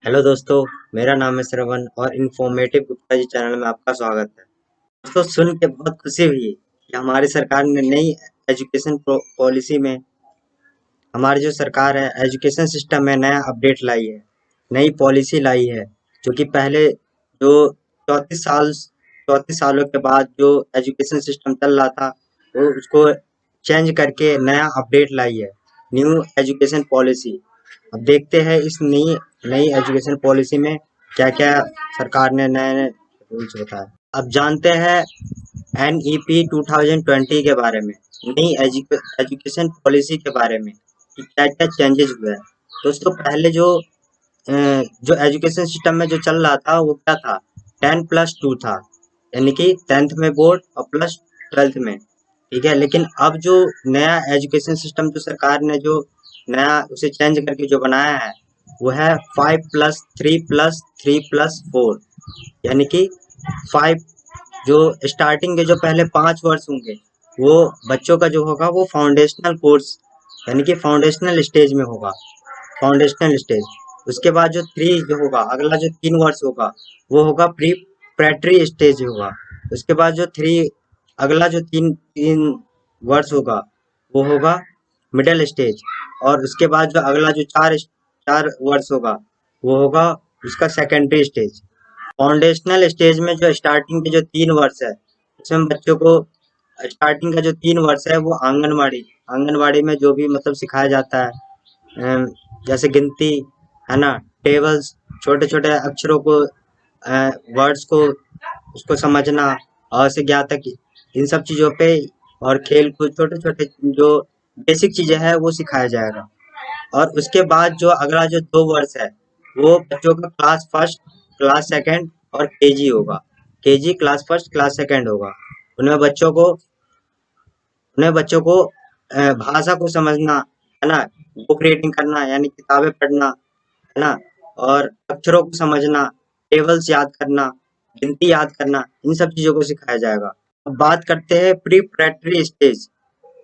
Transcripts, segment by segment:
Hello दोस्तों, मेरा नाम है श्रवण और इन्फॉर्मेटिव गुप्ता जी चैनल में आपका स्वागत है। दोस्तों, सुन के बहुत खुशी हुई कि हमारी सरकार ने नई एजुकेशन पॉलिसी में हमारी जो सरकार है एजुकेशन सिस्टम में नया अपडेट लाई है, नई पॉलिसी लाई है। जो कि पहले जो 34 सालों के बाद जो एजुकेशन सिस्टम चल रहा था वो उसको चेंज करके नया अपडेट लाई है, न्यू एजुकेशन पॉलिसी। अब देखते हैं इस नई नई एजुकेशन पॉलिसी में क्या क्या सरकार ने नए नए रूल्स बताए। अब जानते हैं NEP 2020 के बारे में, नई एजुकेशन पॉलिसी के बारे में कि क्या क्या चेंजेस हुए हैं। दोस्तों, पहले जो एजुकेशन सिस्टम में जो चल रहा था वो क्या था, 10+2 था, यानी कि 10th में बोर्ड और प्लस 12th में। ठीक है, लेकिन अब जो नया एजुकेशन सिस्टम जो सरकार ने जो नया उसे चेंज करके जो बनाया है वो है 5+3+3+4, यानी कि 5 जो स्टार्टिंग के जो पहले 5 वर्ष होंगे वो बच्चों का जो होगा वो फाउंडेशनल कोर्स, यानी कि फाउंडेशनल स्टेज में होगा, फाउंडेशनल स्टेज। उसके बाद जो 3 जो होगा, अगला जो 3 वर्ष होगा वो होगा प्रेटरी स्टेज होगा। उसके बाद जो अगला जो तीन तीन वर्ष होगा वो होगा मिडिल स्टेज। और उसके बाद जो अगला जो चार चार वर्ष होगा वो होगा उसका सेकेंडरी स्टेज। फाउंडेशनल स्टेज में जो स्टार्टिंग के जो 3 वर्ष है उसमें बच्चों को स्टार्टिंग का जो 3 वर्ष है वो आंगनवाड़ी में जो भी मतलब सिखाया जाता है, जैसे गिनती, है ना, टेबल्स, छोटे छोटे अक्षरों को, वर्ड्स को उसको समझना और से ज्ञात तक, इन सब चीज़ों पे, और खेल कूद छोटे छोटे जो बेसिक चीज़ें हैं वो सिखाया जाएगा। और उसके बाद जो अगला जो 2 वर्ष है वो बच्चों का क्लास फर्स्ट, क्लास सेकंड और केजी होगा। KG class first, class second होगा। उनमें बच्चों को उन्हें बच्चों को भाषा को समझना, है ना, बुक रीडिंग करना यानी किताबें पढ़ना, है ना, और अक्षरों को समझना, टेबल्स याद करना, गिनती याद करना, इन सब चीज़ों को सिखाया जाएगा। अब बात करते हैं प्री-प्रेटरी स्टेज,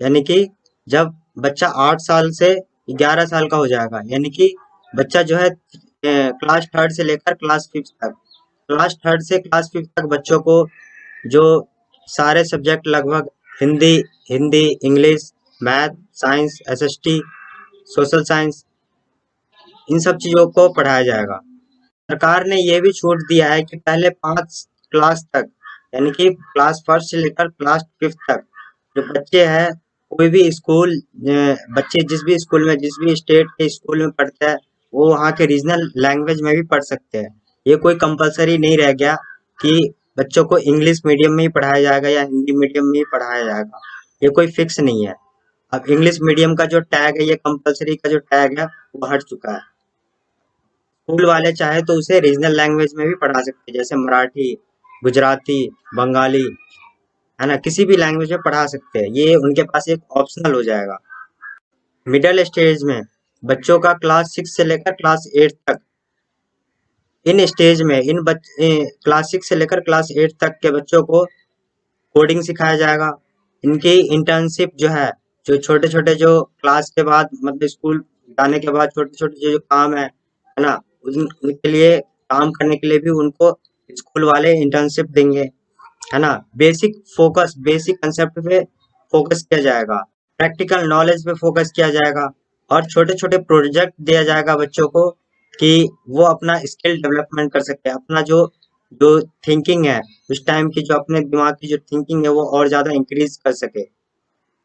यानी कि जब बच्चा 8 साल से 11 साल का हो जाएगा, यानी कि बच्चा जो है क्लास थर्ड से लेकर क्लास फिफ्थ तक, क्लास थर्ड से क्लास फिफ्थ तक बच्चों को जो सारे सब्जेक्ट लगभग Hindi Hindi English, math, science, SST, social science, इन सब चीज़ों को पढ़ाया जाएगा। सरकार ने ये भी छूट दिया है कि पहले 5 क्लास तक, यानी कि क्लास फर्स्ट से लेकर क्लास फिफ्थ तक जो बच्चे हैं, कोई भी स्कूल, बच्चे जिस भी स्कूल में, जिस भी स्टेट के स्कूल में पढ़ते हैं वो वहाँ के रीजनल लैंग्वेज में भी पढ़ सकते हैं। ये कोई कंपलसरी नहीं रह गया कि बच्चों को इंग्लिश मीडियम में ही पढ़ाया जाएगा या हिंदी मीडियम में ही पढ़ाया जाएगा, ये कोई फिक्स नहीं है। अब इंग्लिश मीडियम का जो टैग है, ये कंपलसरी का जो टैग है वो हट चुका है। स्कूल वाले चाहे तो उसे रीजनल लैंग्वेज में भी पढ़ा सकते हैं, जैसे मराठी, गुजराती, बंगाली, है ना, किसी भी लैंग्वेज में पढ़ा सकते हैं। ये उनके पास एक ऑप्शनल हो जाएगा। मिडिल स्टेज में बच्चों का क्लास 6 से लेकर क्लास 8 तक, इन स्टेज में क्लास 6 से लेकर क्लास 8 तक के बच्चों को कोडिंग सिखाया जाएगा। इनकी इंटर्नशिप जो है, जो छोटे छोटे जो क्लास के बाद मतलब स्कूल जाने के बाद छोटे छोटे जो जो काम है ना, उनके लिए काम करने के लिए भी उनको स्कूल वाले इंटर्नशिप देंगे, है ना। बेसिक कंसेप्ट पे फोकस किया जाएगा, प्रैक्टिकल नॉलेज पे फोकस किया जाएगा, और छोटे छोटे प्रोजेक्ट दिया जाएगा बच्चों को कि वो अपना स्किल डेवलपमेंट कर सके, अपना जो जो थिंकिंग है उस टाइम की, जो अपने दिमाग की जो थिंकिंग है वो और ज़्यादा इंक्रीज कर सके।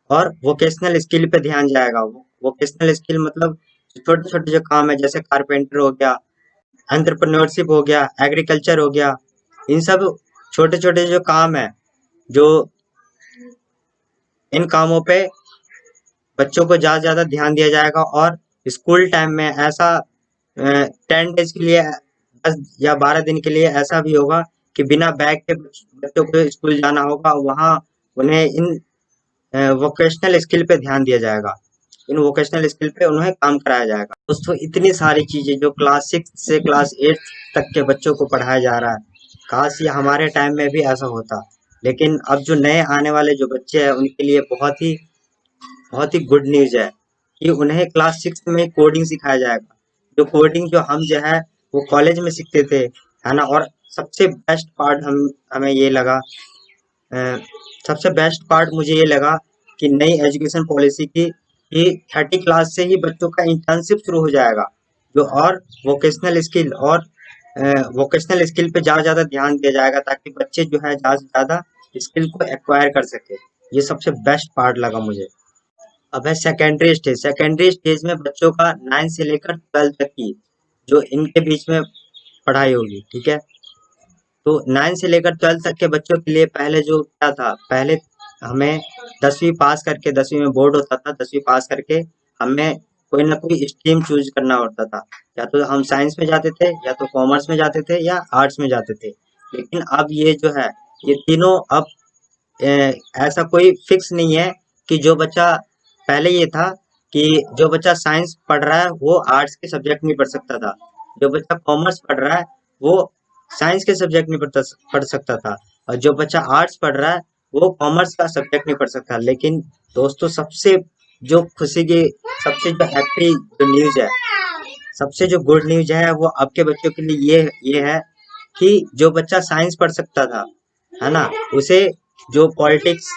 और वोकेशनल स्किल पे ध्यान जाएगा। वोकेशनल स्किल मतलब छोटे छोटे जो काम है, जैसे कारपेंटर हो गया, एंटरप्रेन्योरशिप हो गया, एग्रीकल्चर हो गया, इन सब छोटे छोटे जो काम है, जो इन कामों पे बच्चों को ज़्यादा ज़्यादा ध्यान दिया जाएगा। और स्कूल टाइम में ऐसा 10 डेज के लिए, 10 या 12 दिन के लिए ऐसा भी होगा कि बिना बैग के बच्चों को स्कूल जाना होगा। वहाँ उन्हें इन वोकेशनल स्किल पे ध्यान दिया जाएगा, इन वोकेशनल स्किल पे उन्हें काम कराया जाएगा। दोस्तों, इतनी सारी चीज़ें जो क्लास 6 से क्लास 8 तक के बच्चों को पढ़ाया जा रहा है, काश ये हमारे टाइम में भी ऐसा होता। लेकिन अब जो नए आने वाले जो बच्चे हैं उनके लिए बहुत ही गुड न्यूज़ है कि उन्हें क्लास 6 में कोडिंग सिखाया जाएगा। जो कोडिंग जो हम जो है वो कॉलेज में सीखते थे, है ना। और सबसे बेस्ट पार्ट हमें ये लगा, अ, सबसे बेस्ट पार्ट मुझे ये लगा कि नई एजुकेशन पॉलिसी की कि 30 क्लास से ही बच्चों का इंटर्नशिप शुरू हो जाएगा, जो और वोकेशनल स्किल पे ज़्यादा ध्यान दिया जाएगा, ताकि बच्चे जो है ज़्यादा से ज़्यादा स्किल को एक्वायर कर सके। ये सबसे बेस्ट पार्ट लगा मुझे। अब है सेकेंडरी स्टेज में बच्चों का 9 से लेकर 12 तक की जो इनके बीच में पढ़ाई होगी, ठीक है। तो 9 से लेकर 12 तक के बच्चों के लिए पहले जो क्या था, पहले हमें 10वीं पास करके, 10वीं में बोर्ड होता था, 10वीं पास करके हमें कोई ना कोई स्ट्रीम चूज करना होता था। या तो हम साइंस में जाते थे, या तो कॉमर्स में जाते थे, या आर्ट्स में जाते थे। लेकिन अब ये जो है, ये तीनों अब ऐसा कोई फिक्स नहीं है कि जो बच्चा, पहले ये था कि जो बच्चा साइंस पढ़ रहा है वो आर्ट्स के सब्जेक्ट नहीं पढ़ सकता था, जो बच्चा कॉमर्स पढ़ रहा है वो साइंस के सब्जेक्ट नहीं पढ़ सकता था, और जो बच्चा आर्ट्स पढ़ रहा है वो कॉमर्स का सब्जेक्ट नहीं पढ़ सकता। लेकिन दोस्तों, जो खुशी की सबसे जो हैप्पी जो न्यूज है, सबसे जो गुड न्यूज है वो आपके बच्चों के लिए ये है कि जो बच्चा साइंस पढ़ सकता था, है ना, उसे जो पॉलिटिक्स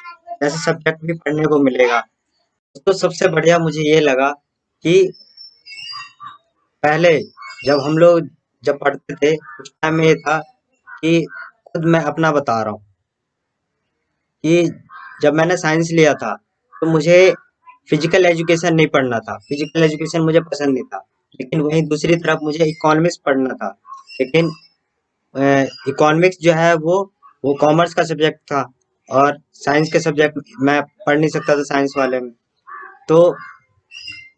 जैसे सब्जेक्ट भी पढ़ने को मिलेगा। तो सबसे बढ़िया मुझे ये लगा कि पहले जब हम लोग जब पढ़ते थे उस टाइम में ये था कि, खुद मैं अपना बता रहा हूँ कि जब मैंने साइंस लिया था तो मुझे फिजिकल एजुकेशन नहीं पढ़ना था, फिजिकल एजुकेशन मुझे पसंद नहीं था। लेकिन वहीं दूसरी तरफ मुझे इकोनॉमिक्स पढ़ना था। लेकिन इकोनॉमिक्स जो है वो कॉमर्स का सब्जेक्ट था, और साइंस के सब्जेक्ट मैं पढ़ नहीं सकता था साइंस वाले में। तो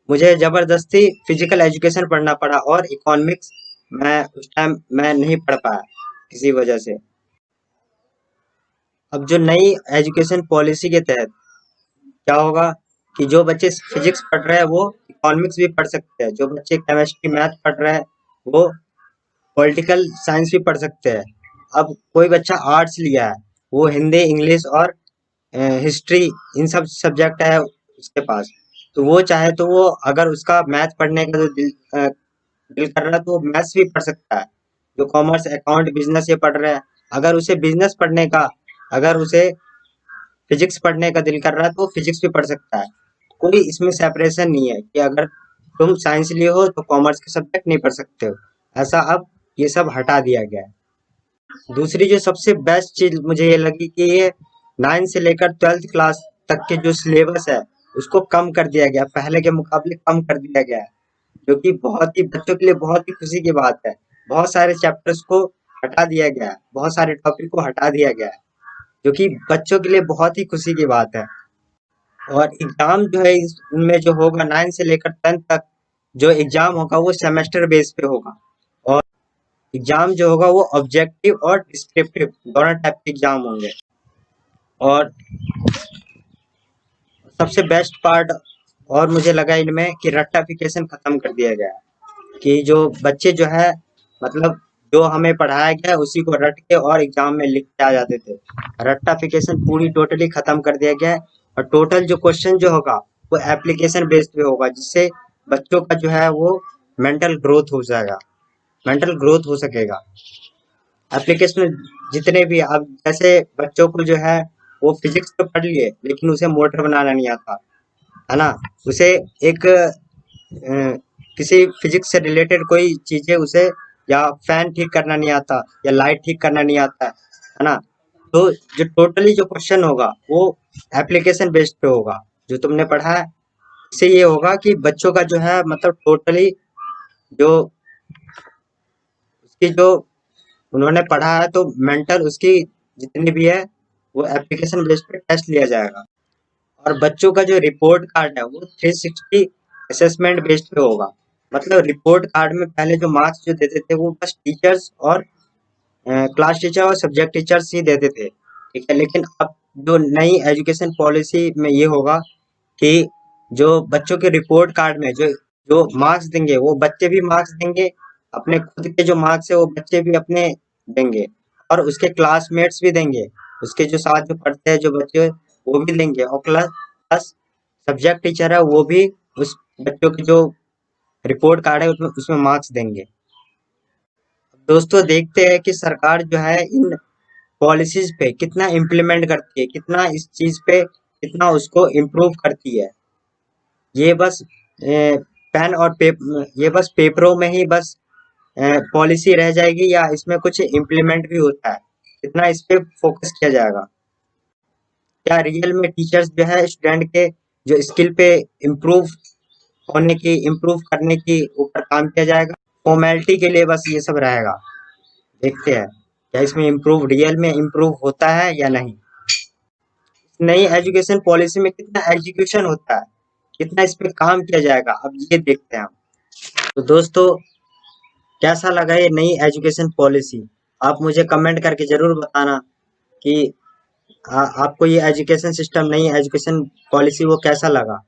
मुझे जबरदस्ती फिजिकल एजुकेशन पढ़ना पड़ा, और इकोनॉमिक्स मैं उस टाइम मैं नहीं पढ़ पाया किसी वजह से। अब जो नई एजुकेशन पॉलिसी के तहत क्या होगा कि जो बच्चे फिजिक्स पढ़ रहे हैं वो इकोनॉमिक्स भी पढ़ सकते हैं, जो बच्चे केमिस्ट्री मैथ पढ़ रहे हैं वो पॉलिटिकल साइंस भी पढ़ सकते हैं। अब कोई बच्चा आर्ट्स लिया है, वो हिंदी, इंग्लिश और हिस्ट्री, इन सब सब्जेक्ट है उसके पास, तो वो चाहे तो वो, अगर उसका मैथ पढ़ने का जो दिल कर रहा है, तो वो मैथ्स भी पढ़ सकता है। जो कॉमर्स, अकाउंट, बिजनेस ये पढ़ रहे हैं, अगर उसे बिजनेस पढ़ने का, अगर उसे फिजिक्स पढ़ने का दिल कर रहा है तो वो फिजिक्स भी पढ़ सकता है। कोई इसमें सेपरेशन नहीं है कि अगर तुम साइंस लिए हो तो कॉमर्स के सब्जेक्ट नहीं पढ़ सकते हो। ऐसा अब ये सब हटा दिया गया है। दूसरी जो सबसे बेस्ट चीज मुझे ये लगी कि ये 9 से लेकर 12th क्लास तक के जो सिलेबस है उसको कम कर दिया गया, पहले के मुकाबले कम कर दिया गया है, जो कि बहुत ही बच्चों के लिए बहुत ही खुशी की बात है। बहुत सारे चैप्टर्स को हटा दिया गया है, बहुत सारे टॉपिक को हटा दिया गया है, जो कि बच्चों के लिए बहुत ही खुशी की बात है। और एग्जाम जो है इनमें जो होगा 9 से लेकर 10 तक, जो एग्जाम होगा वो सेमेस्टर बेस पे होगा। और एग्जाम जो होगा वो ऑब्जेक्टिव और डिस्क्रिप्टिव दोनों टाइप के एग्जाम होंगे। और सबसे बेस्ट पार्ट और मुझे लगा इनमें कि रट्टाफिकेशन खत्म कर दिया गया है, कि जो बच्चे जो है, मतलब जो हमें पढ़ाया गया है उसी को रट के और एग्जाम में लिख के आ जाते थे। रट्टाफिकेशन पूरी टोटली खत्म कर दिया गया है, और टोटल जो क्वेश्चन जो होगा वो एप्लीकेशन बेस्ड पे होगा, जिससे बच्चों का जो है वो मेंटल ग्रोथ हो जाएगा, मेंटल ग्रोथ हो सकेगा। एप्लीकेशन जितने भी, अब जैसे बच्चों को जो है वो फिजिक्स तो पढ़ लिए लेकिन उसे मोटर बनाना नहीं आता, है ना। उसे एक किसी फिजिक्स से रिलेटेड कोई चीजें उसे, या फैन ठीक करना नहीं आता, या लाइट ठीक करना नहीं आता, है ना। तो जो टोटली जो क्वेश्चन होगा वो एप्लीकेशन बेस्ड पे होगा, जो तुमने पढ़ा है। इससे ये होगा कि बच्चों का जो है, मतलब टोटली जो उसकी जो उन्होंने पढ़ा है, तो मेंटल उसकी जितनी भी है वो एप्लीकेशन बेस्ड पे टेस्ट लिया जाएगा। और बच्चों का जो रिपोर्ट कार्ड है वो 360 असेसमेंट बेस्ड पे होगा। मतलब रिपोर्ट कार्ड में पहले जो मार्क्स जो देते थे वो बस टीचर्स और क्लास टीचर और सब्जेक्ट टीचर्स ही देते थे, ठीक है। लेकिन अब जो नई एजुकेशन पॉलिसी में ये होगा कि जो बच्चों के रिपोर्ट कार्ड में जो जो मार्क्स देंगे वो बच्चे भी मार्क्स देंगे, अपने खुद के जो मार्क्स है वो बच्चे भी अपने देंगे, और उसके क्लासमेट्स भी देंगे, उसके जो साथ जो पढ़ते हैं जो बच्चे वो भी देंगे, और प्लस प्लस सब्जेक्ट टीचर है वो भी उस बच्चों के जो रिपोर्ट कार्ड है उसमें उसमें मार्क्स देंगे। दोस्तों देखते हैं कि सरकार जो है इन पॉलिसीज पे कितना इम्प्लीमेंट करती है, कितना इस चीज पे कितना उसको इम्प्रूव करती है। ये बस पेन और ये बस पेपरों में ही बस पॉलिसी रह जाएगी या इसमें कुछ इम्प्लीमेंट भी होता है, कितना इस पे फोकस किया जाएगा। क्या रियल में टीचर्स जो है स्टूडेंट के जो स्किल पे इम्प्रूव इम्प्रूव करने की ऊपर काम किया जाएगा, फॉर्मेलिटी के लिए बस ये सब रहेगा। देखते हैं क्या इसमें इम्प्रूव रियल में इम्प्रूव होता है या नहीं। नई एजुकेशन पॉलिसी में कितना एग्जीक्यूशन होता है, कितना इस पे काम किया जाएगा, अब ये देखते हैं हम। तो दोस्तों कैसा लगा ये नई एजुकेशन पॉलिसी, आप मुझे कमेंट करके जरूर बताना कि आपको ये एजुकेशन सिस्टम नई एजुकेशन पॉलिसी वो कैसा लगा।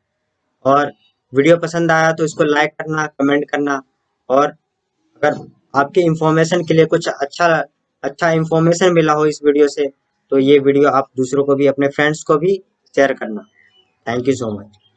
और वीडियो पसंद आया तो इसको लाइक करना, कमेंट करना। और अगर आपके इंफॉर्मेशन के लिए कुछ अच्छा अच्छा इंफॉर्मेशन मिला हो इस वीडियो से, तो ये वीडियो आप दूसरों को भी, अपने फ्रेंड्स को भी शेयर करना। Thank you so much.